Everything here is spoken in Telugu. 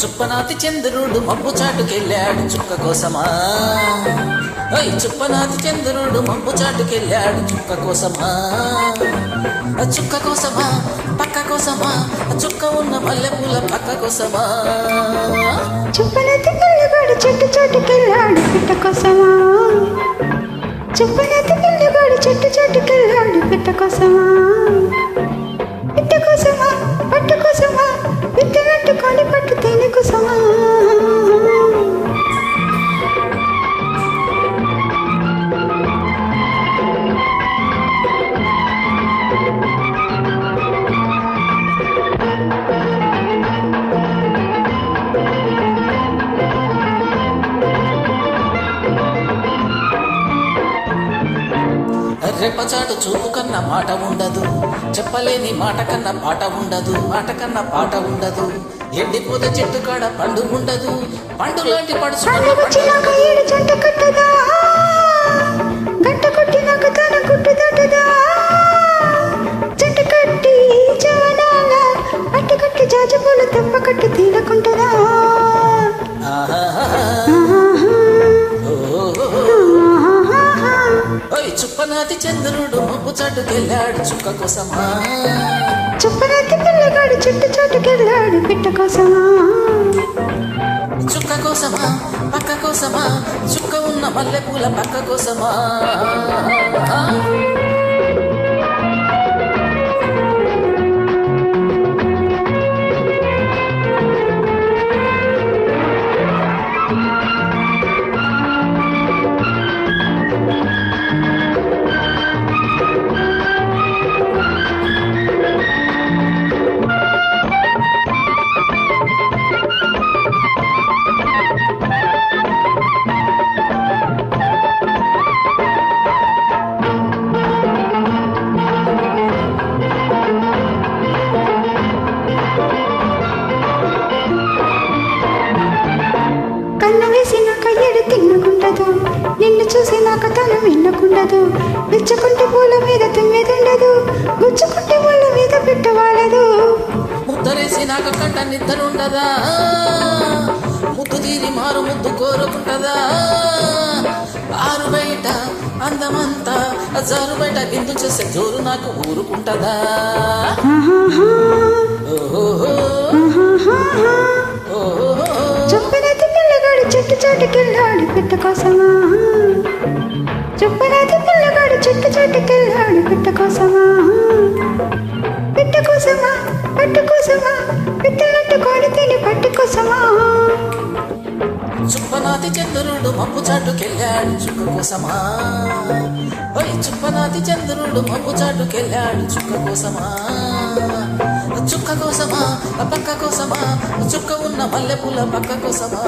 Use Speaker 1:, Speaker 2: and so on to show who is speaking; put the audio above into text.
Speaker 1: చుప్పనాతి చంద్రుడు మబ్బు చాటుకెళ్ళాడు చుక్క కోసమా. చుప్పనాతి చంద్రుడు మబ్బు చాటుకెళ్ళాడు చుక్క కోసమా. చుక్క కోసమా పక్క కోసమా, చుక్క ఉన్న మల్లెపూల పక్క కోసమా.
Speaker 2: చుప్పనాతి పిల్లగాడు చెట్టు చాటుకెళ్ళాడు పిట్ట కోసమా. చుప్పనాతి పిల్లగాడు చెట్టు చాటుకెళ్ళాడు పిట్ట కోసమా. పిట్ట కోసమా పట్టు కోసమా, విత్తనట్టుకొని పట్టు తేనె కోసమా.
Speaker 1: రెప్పచాటు చూపు కన్నా మాట ఉండదు, చెప్పలేని మాట కన్నా పాట ఉండదు, మాట కన్నా పాట ఉండదు. ఎండిపోతే చెట్టు కాడ పండు ఉండదు, పండు లాంటి పడుచు
Speaker 2: జంట కట్టదా, గంట కొట్టినాక తన గుట్టు దట్టదా. జంట కట్టి జవనాల అట్టు కట్టి జాజపూల తెప్ప కట్టి తీలకుంటదా.
Speaker 1: చుప్పనాతి చంద్రుడు మబ్బు చాటుకెళ్ళాడు చుక్క కోసమా.
Speaker 2: చుప్పనాతి పిల్లగాడు చెట్టు చాటుకెళ్ళాడు పిట్ట కోసమా.
Speaker 1: చుక్క కోసమా పక్క కోసమా, చుక్క ఉన్న మల్లెపూల పక్క కోసమా.
Speaker 2: నిన్ను చూసి నాకు తను విన్నకుండదు. విచ్చుకుంటే పూల మీద తుమ్మెదుండదు, గుచ్చుకుంటే పూల మీద పెట్టవాలదు.
Speaker 1: ముద్దరేసి నాకు కంట నిద్దరుండదా, ముద్దు తీరి మారు ముద్దు కోరుకుంటదా. ఆరు బయట అందమంతా జారు బయట బిందు చేసే జోరు నాకు ఊరుకుంటదా.
Speaker 2: చుప్పనాతి పిల్లగాడు చెట్టు చాటుకెళ్ళాడు పిట్ట కోసమా. చుప్పనాతి పిల్లగాడు చెట్టు చాటుకెళ్ళాడు పిట్ట కోసమా. పిట్ట కోసమా పట్టు కోసమా, పిట్టలట్టుకొని తిని పట్టు కోసమా.
Speaker 1: చుప్పనాతి చంద్రుడు మబ్బు చాటుకెళ్ళాడు చుక్క కోసమా. చుప్పనాతి చంద్రుడు మబ్బు చాటుకెళ్ళాడు చుక్క కోసమా. చుక్క కోసమా పక్క కోసమా, చుక్క ఉన్న మల్లెపూల పక్క కోసమా.